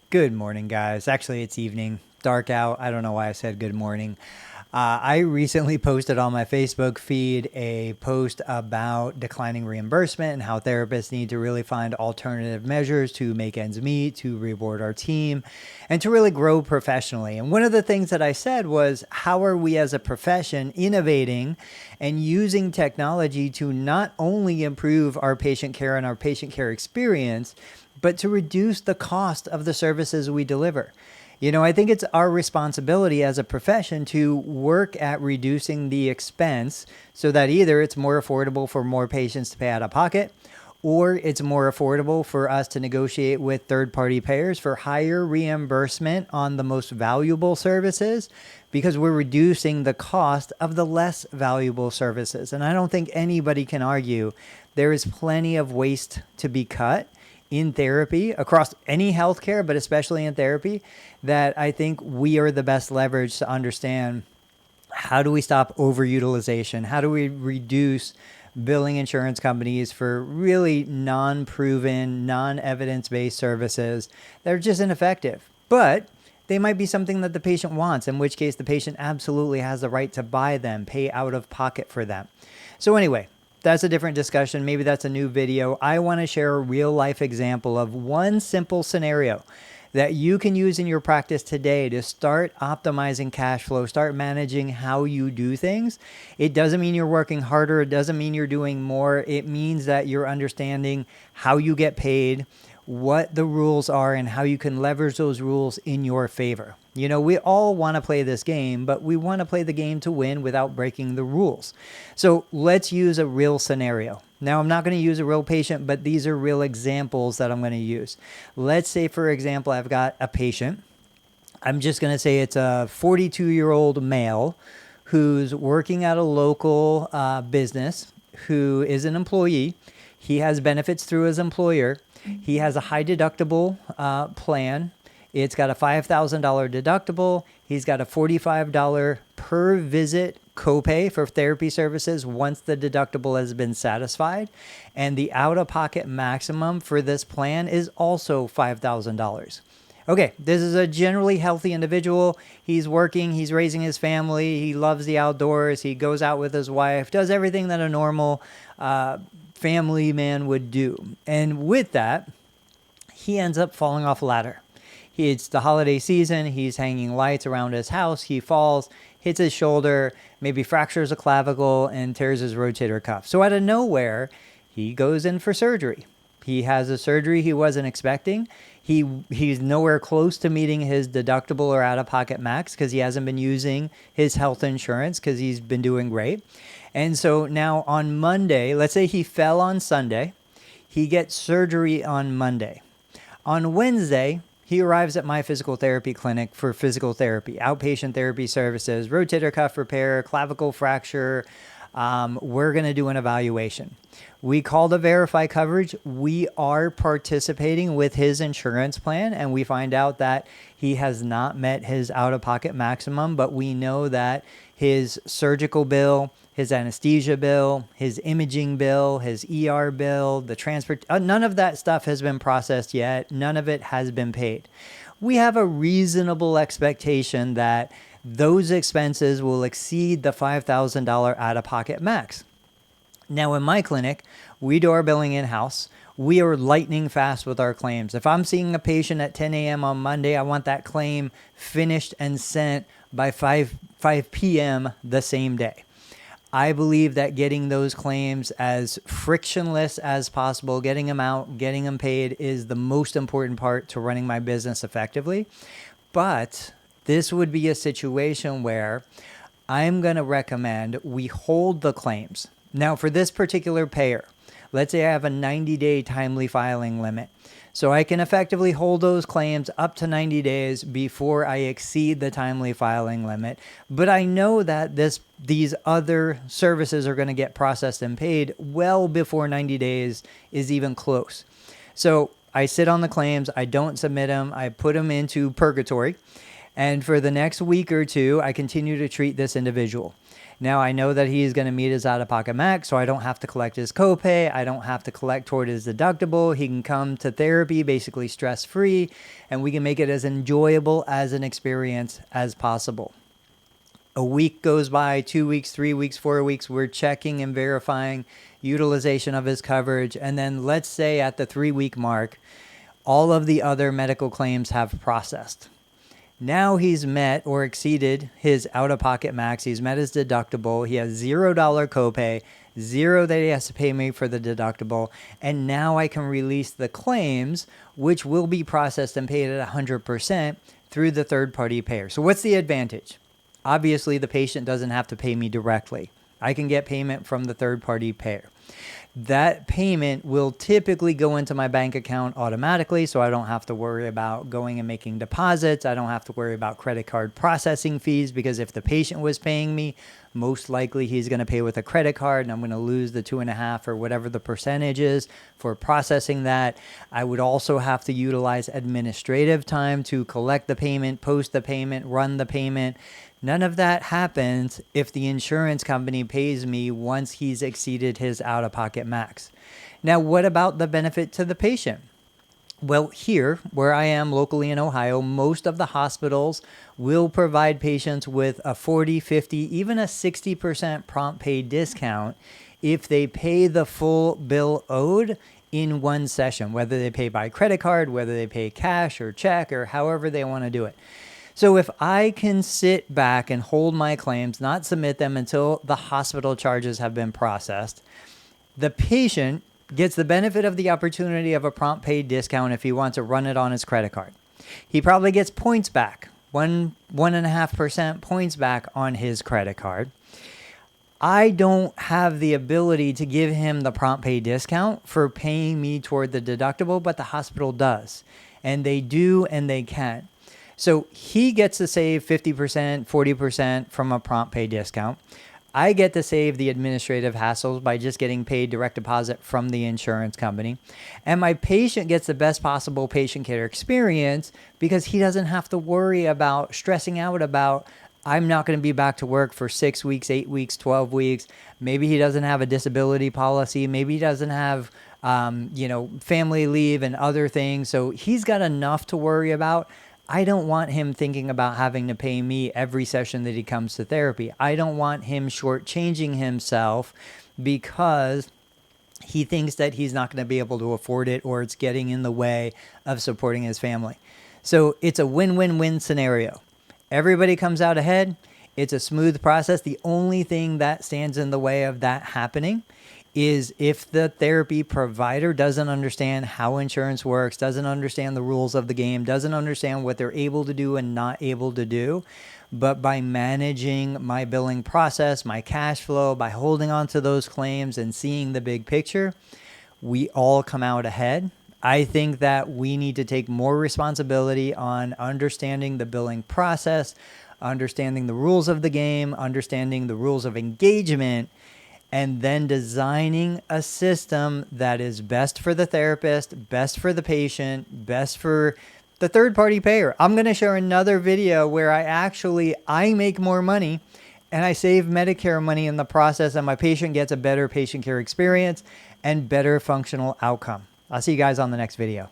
Good morning, guys. Actually, it's evening, dark out. I don't know why I said good morning. I recently posted on my Facebook feed a post about declining reimbursement and how therapists need to really find alternative measures to make ends meet, to reward our team, and to really grow professionally. And one of the things that I said was, how are we as a profession innovating and using technology to not only improve our patient care and our patient care experience, but to reduce the cost of the services we deliver? I think it's our responsibility as a profession to work at reducing the expense so that either it's more affordable for more patients to pay out of pocket, or it's more affordable for us to negotiate with third-party payers for higher reimbursement on the most valuable services, because we're reducing the cost of the less valuable services. And I don't think anybody can argue there is plenty of waste to be cut in therapy across any healthcare, but especially in therapy, that I think we are the best leverage to understand how do we stop overutilization? How do we reduce billing insurance companies for really non-proven, non-evidence-based services that are just ineffective? But they might be something that the patient wants, in which case the patient absolutely has the right to buy them, pay out of pocket for them. So anyway, that's a different discussion. Maybe that's a new video. I want to share a real life example of one simple scenario that you can use in your practice today to start optimizing cash flow, start managing how you do things. It doesn't mean you're working harder. It doesn't mean you're doing more. It means that you're understanding how you get paid, what the rules are, and how you can leverage those rules in your favor. We all want to play this game, but we want to play the game to win without breaking the rules. So let's use a real scenario. Now, I'm not going to use a real patient, but these are real examples that I'm going to use. Let's say, for example, I've got a patient. I'm just going to say it's a 42-year-old male who's working at a local business, who is an employee. He has benefits through his employer. He has a high deductible plan. It's got a $5,000 deductible. He's got a $45 per visit copay for therapy services once the deductible has been satisfied. And the out-of-pocket maximum for this plan is also $5,000. Okay, this is a generally healthy individual. He's working, he's raising his family, he loves the outdoors, he goes out with his wife, does everything that a normal family man would do. And with that, he ends up falling off a ladder. It's the holiday season. He's hanging lights around his house. He falls, hits his shoulder, maybe fractures a clavicle, and tears his rotator cuff. So out of nowhere, he goes in for surgery. He has a surgery he wasn't expecting. He's nowhere close to meeting his deductible or out-of-pocket max because he hasn't been using his health insurance because he's been doing great. And so now on Monday, let's say he fell on Sunday. He gets surgery on Monday. On Wednesday, he arrives at my physical therapy clinic for physical therapy, outpatient therapy services, rotator cuff repair, clavicle fracture. We're going to do an evaluation. We call to verify coverage. We are participating with his insurance plan, and we find out that he has not met his out-of-pocket maximum, but we know that his surgical bill, his anesthesia bill, his imaging bill, his ER bill, the transport, none of that stuff has been processed yet. None of it has been paid. We have a reasonable expectation that those expenses will exceed the $5,000 out-of-pocket max. Now, in my clinic, we do our billing in-house. We are lightning fast with our claims. If I'm seeing a patient at 10 a.m. on Monday, I want that claim finished and sent by 5 p.m. the same day. I believe that getting those claims as frictionless as possible, getting them out, getting them paid, is the most important part to running my business effectively. But this would be a situation where I'm going to recommend we hold the claims. Now, for this particular payer, let's say I have a 90-day timely filing limit. So I can effectively hold those claims up to 90 days before I exceed the timely filing limit. But I know that these other services are going to get processed and paid well before 90 days is even close. So I sit on the claims. I don't submit them. I put them into purgatory. And for the next week or two, I continue to treat this individual. Now I know that he's going to meet his out-of-pocket max, so I don't have to collect his copay. I don't have to collect toward his deductible. He can come to therapy basically stress-free, and we can make it as enjoyable as an experience as possible. A week goes by, 2 weeks, 3 weeks, 4 weeks. We're checking and verifying utilization of his coverage. And then let's say at the 3-week mark, all of the other medical claims have processed. Now he's met or exceeded his out-of-pocket max. He's met his deductible. He has $0 copay, $0 that he has to pay me for the deductible. And now I can release the claims, which will be processed and paid at 100% through the third-party payer. So what's the advantage? Obviously, the patient doesn't have to pay me directly. I can get payment from the third-party payer. That payment will typically go into my bank account automatically, so I don't have to worry about going and making deposits. I don't have to worry about credit card processing fees, because if the patient was paying me, most likely he's going to pay with a credit card, and I'm going to lose the 2.5% or whatever the percentage is for processing that. I would also have to utilize administrative time to collect the payment, post the payment, run the payment. None of that happens if the insurance company pays me once he's exceeded his out-of-pocket max. Now, what about the benefit to the patient? Well, here, where I am locally in Ohio, most of the hospitals will provide patients with a 40, 50, even a 60% prompt pay discount if they pay the full bill owed in one session, whether they pay by credit card, whether they pay cash or check, or however they want to do it. So if I can sit back and hold my claims, not submit them until the hospital charges have been processed, the patient gets the benefit of the opportunity of a prompt pay discount if he wants to run it on his credit card. He probably gets points back, 1.5% points back on his credit card. I don't have the ability to give him the prompt pay discount for paying me toward the deductible, but the hospital does. And they do, and they can. So he gets to save 50%, 40% from a prompt pay discount. I get to save the administrative hassles by just getting paid direct deposit from the insurance company. And my patient gets the best possible patient care experience because he doesn't have to worry about stressing out about, I'm not going to be back to work for 6 weeks, 8 weeks, 12 weeks. Maybe he doesn't have a disability policy. Maybe he doesn't have, family leave and other things. So he's got enough to worry about. I don't want him thinking about having to pay me every session that he comes to therapy. I don't want him shortchanging himself because he thinks that he's not going to be able to afford it or it's getting in the way of supporting his family. So it's a win-win-win scenario. Everybody comes out ahead. It's a smooth process. The only thing that stands in the way of that happening is if the therapy provider doesn't understand how insurance works, doesn't understand the rules of the game, doesn't understand what they're able to do and not able to do. But by managing my billing process, my cash flow, by holding on to those claims and seeing the big picture, we all come out ahead. I think that we need to take more responsibility on understanding the billing process, understanding the rules of the game, understanding the rules of engagement, and then designing a system that is best for the therapist, best for the patient, best for the third-party payer. I'm going to share another video where I make more money and I save Medicare money in the process, and my patient gets a better patient care experience and better functional outcome. I'll see you guys on the next video.